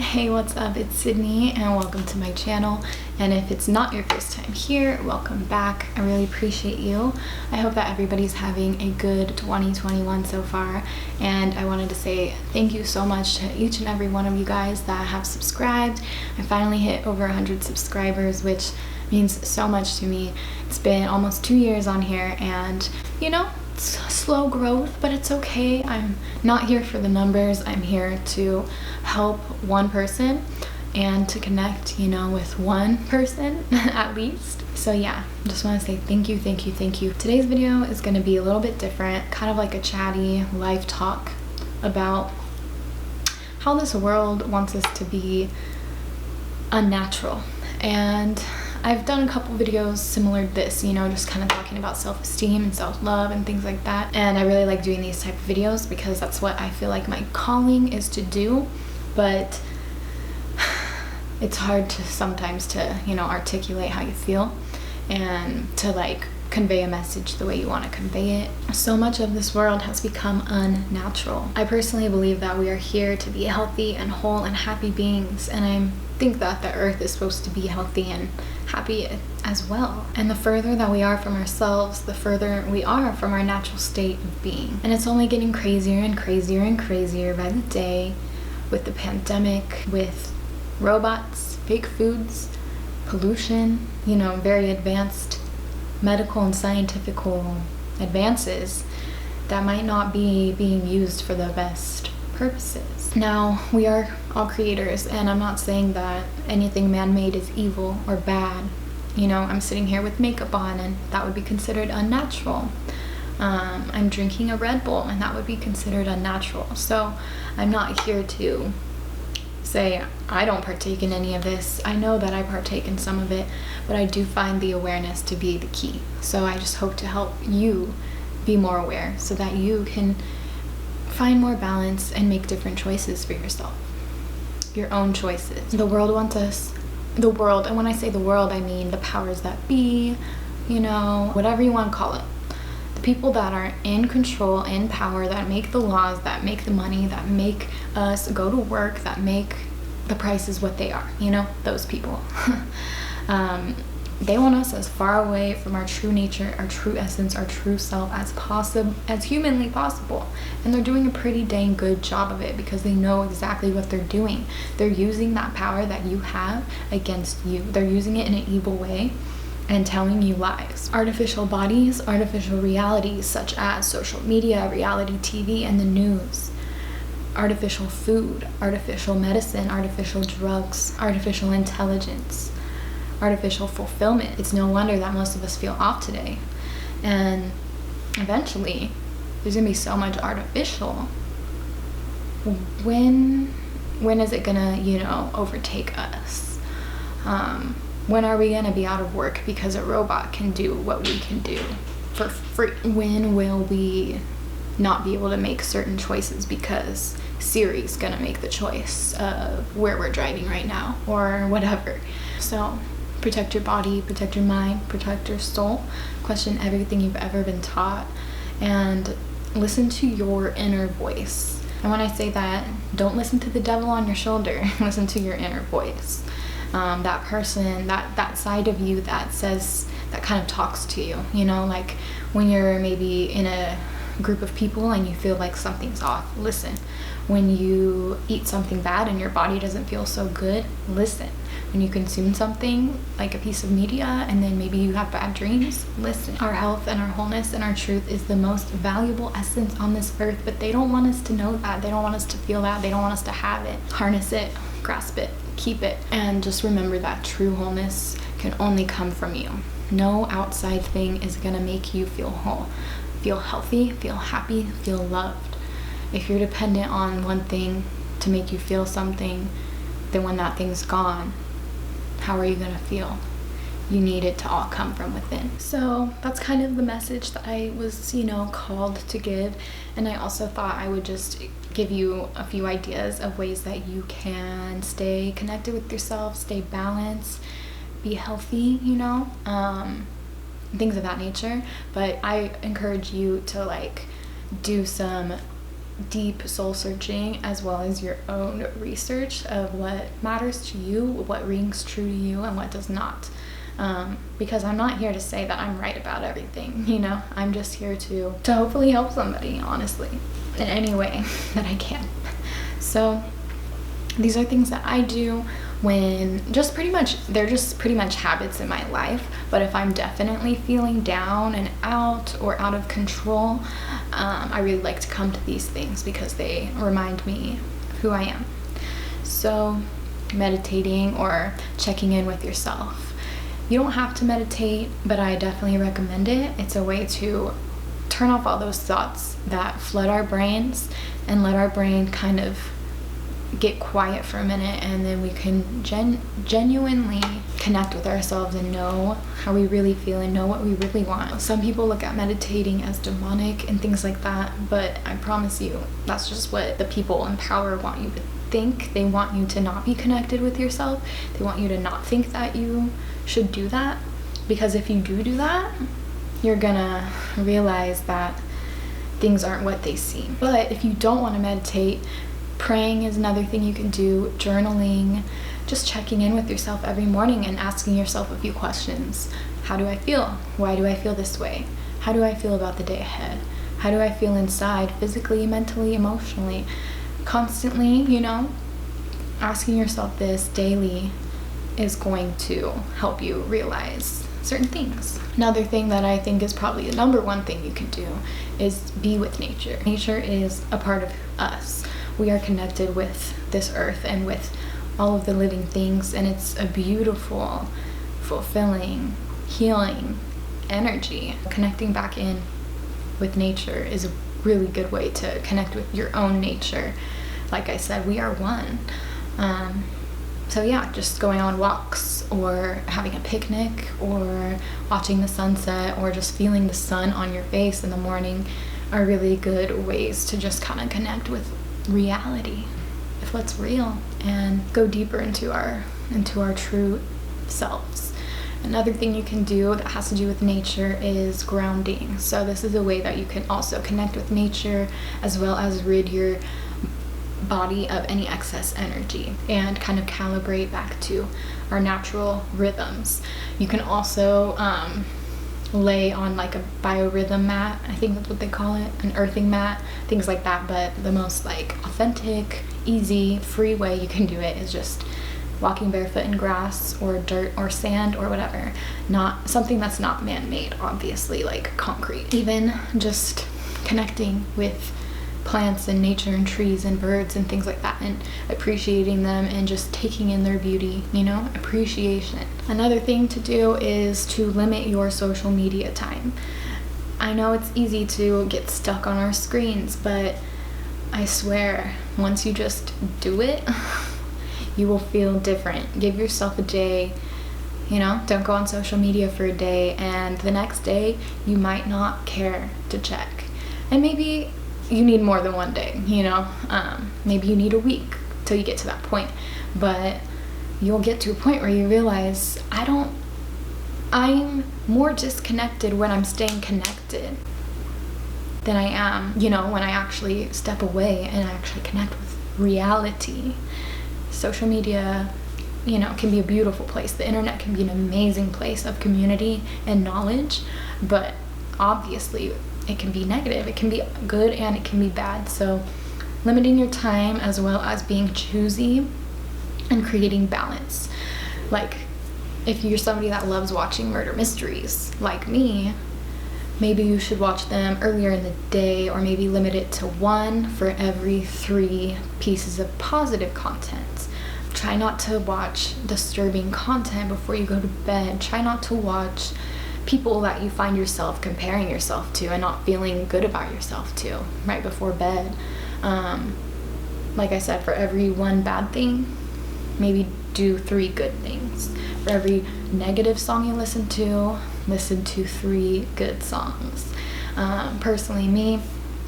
Hey, what's up? It's Sydney and welcome to my channel. And if it's not your first time here, welcome back. I really appreciate you. I hope that everybody's having a good 2021 so far. And I wanted to say thank you so much to each and every one of you guys that have subscribed. I finally hit over 100 subscribers, which means so much to me. It's been almost 2 years on here and you know, it's slow growth, but it's okay. I'm not here for the numbers. I'm here to help one person and to connect, you know, with one person at least. So yeah, just want to say thank you, thank you, thank you. Today's video is going to be a little bit different, kind of like a chatty live talk about how this world wants us to be unnatural. And I've done a couple videos similar to this, you know, just kind of talking about self-esteem and self-love and things like that. And I really like doing these type of videos because that's what I feel like my calling is to do. But it's hard to sometimes to, you know, articulate how you feel and to like convey a message the way you want to convey it. So much of this world has become unnatural. I personally believe that we are here to be healthy and whole and happy beings, and I think that the earth is supposed to be healthy and happy as well. And the further that we are from ourselves, the further we are from our natural state of being. And it's only getting crazier and crazier and crazier by the day with the pandemic, with robots, fake foods, pollution, you know, very advanced medical and scientific advances that might not be being used for the best purposes. Now, we are all creators, and I'm not saying that anything man-made is evil or bad. You know, I'm sitting here with makeup on and that would be considered unnatural. I'm drinking a Red Bull and that would be considered unnatural. So I'm not here to say I don't partake in any of this. I know that I partake in some of it, but I do find the awareness to be the key. So I just hope to help you be more aware so that you can find more balance and make different choices for yourself. Your own choices. The world wants us, the world, and when I say the world, I mean the powers that be, you know, whatever you want to call it. The people that are in control, in power, that make the laws, that make the money, that make us go to work, that make the prices what they are, you know, those people. They want us as far away from our true nature, our true essence, our true self as possible, as humanly possible. And they're doing a pretty dang good job of it because they know exactly what they're doing. They're using that power that you have against you. They're using it in an evil way and telling you lies. Artificial bodies, artificial realities such as social media, reality TV, and the news. Artificial food, artificial medicine, artificial drugs, artificial intelligence, artificial fulfillment. It's no wonder that most of us feel off today. And eventually, there's gonna be so much artificial. When is it gonna, you know, overtake us? When are we gonna be out of work because a robot can do what we can do for free? When will we not be able to make certain choices because Siri's gonna make the choice of where we're driving right now or whatever? So protect your body, protect your mind, protect your soul, question everything you've ever been taught, and listen to your inner voice. And when I say that, don't listen to the devil on your shoulder, listen to your inner voice. That person, that side of you that says, that kind of talks to you, you know, like when you're maybe in a group of people and you feel like something's off, listen. When you eat something bad and your body doesn't feel so good, listen. When you consume something like a piece of media and then maybe you have bad dreams, listen. Our health and our wholeness and our truth is the most valuable essence on this earth, but they don't want us to know that. They don't want us to feel that. They don't want us to have it. Harness it, grasp it, keep it, and just remember that true wholeness can only come from you. No outside thing is gonna make you feel whole, feel healthy, feel happy, feel loved. If you're dependent on one thing to make you feel something, then when that thing's gone, how are you gonna feel? You need it to all come from within. So that's kind of the message that I was, you know, called to give. And I also thought I would just give you a few ideas of ways that you can stay connected with yourself, stay balanced, be healthy, you know, things of that nature. But I encourage you to like do some deep soul searching as well as your own research of what matters to you, what rings true to you, and what does not. Because I'm not here to say that I'm right about everything, you know? I'm just here to hopefully help somebody, honestly, in any way that I can. So these are things that I do when they're just pretty much habits in my life. But if I'm definitely feeling down and out or out of control, I really like to come to these things because they remind me who I am. So meditating or checking in with yourself. You don't have to meditate, but I definitely recommend it. It's a way to turn off all those thoughts that flood our brains and let our brain kind of get quiet for a minute, and then we can genuinely connect with ourselves and know how we really feel and know what we really want. Some people look at meditating as demonic and things like that, but I promise you that's just what the people in power want you to think. They want you to not be connected with yourself. They want you to not think that you should do that, because if you do that, you're gonna realize that things aren't what they seem. But if you don't want to meditate, praying is another thing you can do, journaling, just checking in with yourself every morning and asking yourself a few questions. How do I feel? Why do I feel this way? How do I feel about the day ahead? How do I feel inside, physically, mentally, emotionally? Constantly, you know, asking yourself this daily is going to help you realize certain things. Another thing that I think is probably the number one thing you can do is be with nature. Nature is a part of us. We are connected with this earth and with all of the living things, and it's a beautiful, fulfilling, healing energy. Connecting back in with nature is a really good way to connect with your own nature. Like I said, we are one. So yeah, just going on walks or having a picnic or watching the sunset or just feeling the sun on your face in the morning are really good ways to just kind of connect with reality, with what's real, and go deeper into our true selves. Another thing you can do that has to do with nature is grounding. So this is a way that you can also connect with nature as well as rid your body of any excess energy and kind of calibrate back to our natural rhythms. You can also lay on like a biorhythm mat, I think that's what they call it, an earthing mat, things like that. But the most like authentic, easy, free way you can do it is just walking barefoot in grass or dirt or sand or whatever. Not something that's not man-made, obviously, like concrete. Even just connecting with plants and nature and trees and birds and things like that, and appreciating them and just taking in their beauty, you know, appreciation. Another thing to do is to limit your social media time. I know it's easy to get stuck on our screens, but I swear, once you just do it, you will feel different. Give yourself a day, you know, don't go on social media for a day, and the next day you might not care to check. And maybe you need more than one day, you know, maybe you need a week till you get to that point, but you'll get to a point where you realize I'm more disconnected when I'm staying connected than I am, you know, when I actually step away and I actually connect with reality. Social media, you know, can be a beautiful place. The internet can be an amazing place of community and knowledge, but obviously it can be negative. It can be good and it can be bad. So limiting your time as well as being choosy and creating balance. Like if you're somebody that loves watching murder mysteries like me, maybe you should watch them earlier in the day, or maybe limit it to one for every 3 pieces of positive content. Try not to watch disturbing content before you go to bed. Try not to watch people that you find yourself comparing yourself to and not feeling good about yourself to right before bed. Like I said, for every 1 bad thing, maybe do 3 good things. For every negative song you listen to 3 good songs. Personally, me,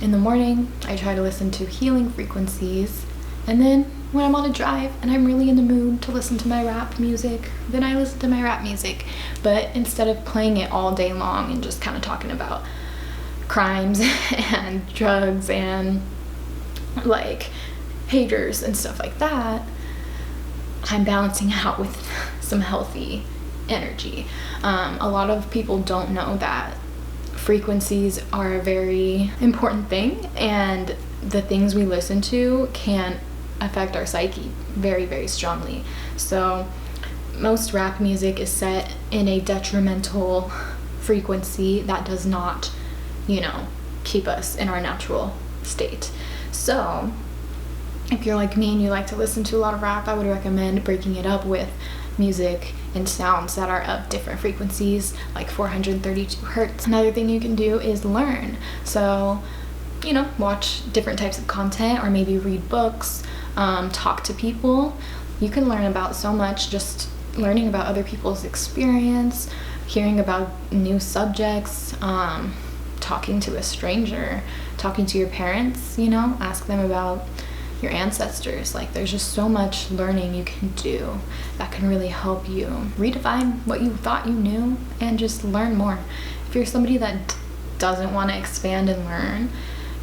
in the morning, I try to listen to healing frequencies, and then when I'm on a drive and I'm really in the mood to listen to my rap music, then I listen to my rap music. But instead of playing it all day long and just kind of talking about crimes and drugs and like haters and stuff like that, I'm balancing out with some healthy energy. A lot of people don't know that frequencies are a very important thing, and the things we listen to can affect our psyche very, very strongly. So most rap music is set in a detrimental frequency that does not, you know, keep us in our natural state. So if you're like me and you like to listen to a lot of rap, I would recommend breaking it up with music and sounds that are of different frequencies, like 432 hertz. Another thing you can do is learn. So, you know, watch different types of content, or maybe read books, talk to people. You can learn about so much just learning about other people's experience, hearing about new subjects, talking to a stranger, talking to your parents, you know, ask them about your ancestors. Like, there's just so much learning you can do that can really help you redefine what you thought you knew and just learn more. If you're somebody that doesn't want to expand and learn,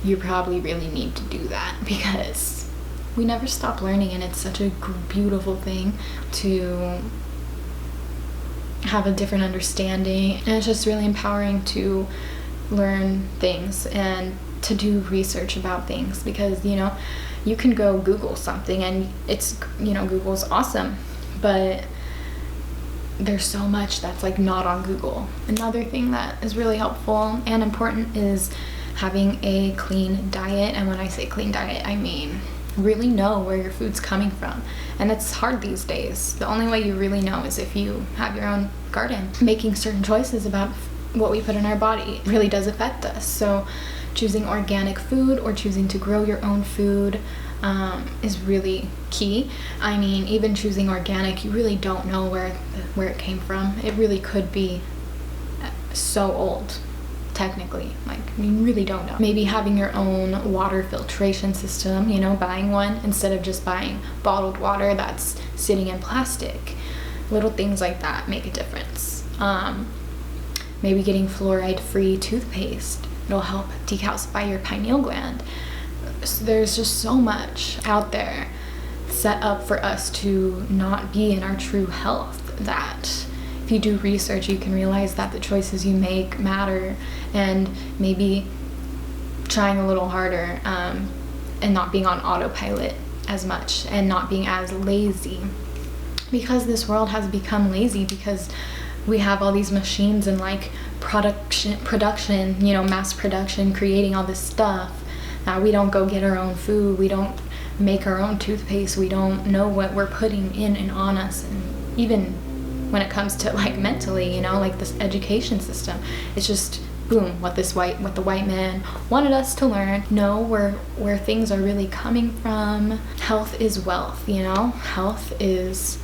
you probably really need to do that, because we never stop learning, and it's such a beautiful thing to have a different understanding, and it's just really empowering to learn things and to do research about things, because, you know, you can go Google something and it's, you know, Google's awesome, but there's so much that's like not on Google. Another thing that is really helpful and important is having a clean diet. And when I say clean diet, I mean really know where your food's coming from. And it's hard these days. The only way you really know is if you have your own garden. Making certain choices about what we put in our body really does affect us. So choosing organic food or choosing to grow your own food is really key. I mean, even choosing organic, you really don't know where it came from. It really could be so old, technically. Like, you really don't know. Maybe having your own water filtration system, you know, buying one instead of just buying bottled water that's sitting in plastic. Little things like that make a difference. Maybe getting fluoride-free toothpaste. It'll help decalcify your pineal gland. So there's just so much out there set up for us to not be in our true health, that if you do research, you can realize that the choices you make matter, and maybe trying a little harder and not being on autopilot as much, and not being as lazy, because this world has become lazy because we have all these machines and like production, you know, mass production, creating all this stuff. Now we don't go get our own food, we don't make our own toothpaste, we don't know what we're putting in and on us. And even when it comes to like mentally, you know, like this education system, it's just boom, what the white man wanted us to learn. Know where things are really coming from. Health is wealth, you know, health is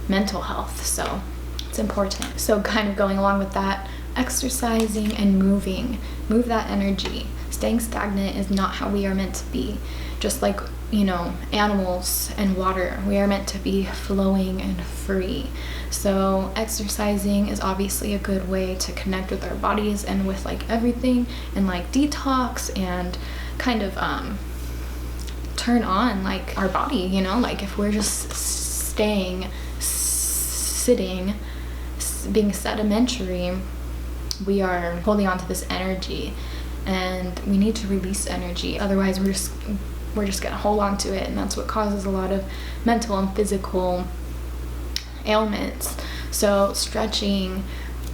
mental health, so it's important. So kind of going along with that, exercising and moving, move that energy. Staying stagnant is not how we are meant to be. Just like, you know, animals and water, we are meant to be flowing and free. So exercising is obviously a good way to connect with our bodies and with like everything, and like detox and kind of turn on like our body, you know, like if we're just sitting, being sedimentary, we are holding on to this energy, and we need to release energy. Otherwise we're just gonna hold on to it, and that's what causes a lot of mental and physical ailments. So stretching,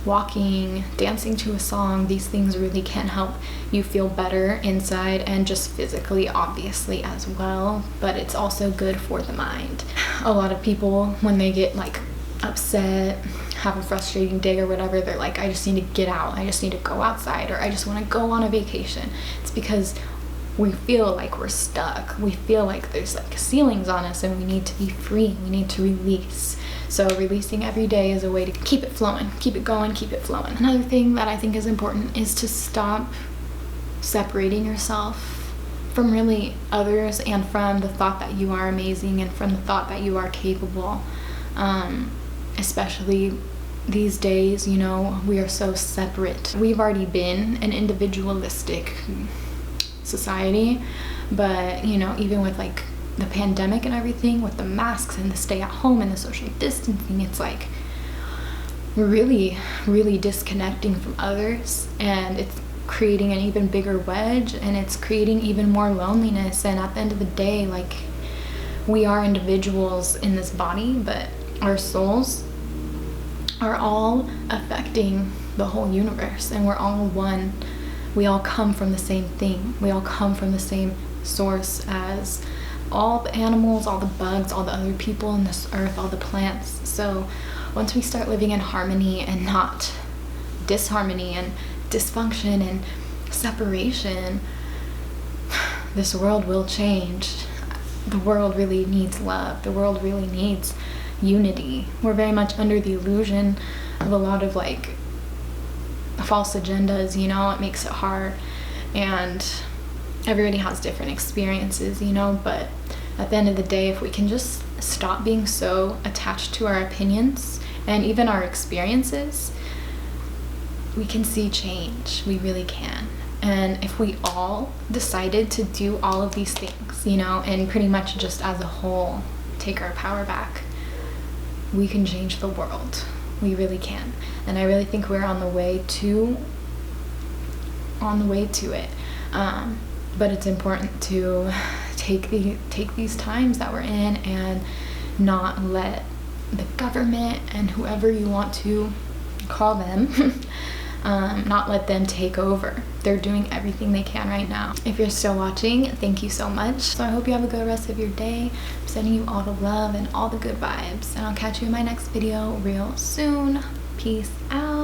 walking, dancing to a song, these things really can help you feel better inside and just physically, obviously, as well, but it's also good for the mind. A lot of people, when they get like upset, have a frustrating day or whatever, they're like, I just need to get out, I just need to go outside, or I just want to go on a vacation. It's because we feel like we're stuck. We feel like there's like ceilings on us, and we need to be free. We need to release. So releasing every day is a way to keep it flowing, keep it going, keep it flowing. Another thing that I think is important is to stop separating yourself from really others, and from the thought that you are amazing, and from the thought that you are capable. Especially these days, you know, we are so separate. We've already been an individualistic society, But, you know, even with like the pandemic and everything, with the masks and the stay at home and the social distancing, it's like we're really disconnecting from others, and it's creating an even bigger wedge, and it's creating even more loneliness. And at the end of the day, like, we are individuals in this body, but our souls are all affecting the whole universe, and we're all one. We all come from the same thing. We all come from the same source as all the animals, all the bugs, all the other people on this earth, all the plants. So once we start living in harmony and not disharmony and dysfunction and separation, this world will change. The world really needs love. The world really needs unity. We're very much under the illusion of a lot of like false agendas, you know. It makes it hard, and everybody has different experiences, you know, but at the end of the day, if we can just stop being so attached to our opinions and even our experiences, we can see change. We really can. And if we all decided to do all of these things, you know, and pretty much just as a whole take our power back, we can change the world. We really can. And I really think we're on the way to it. But it's important to take these times that we're in and not let the government and whoever you want to call them not let them take over. They're doing everything they can right now. If you're still watching, thank you so much. So I hope you have a good rest of your day. I'm sending you all the love and all the good vibes, and I'll catch you in my next video real soon. Peace out.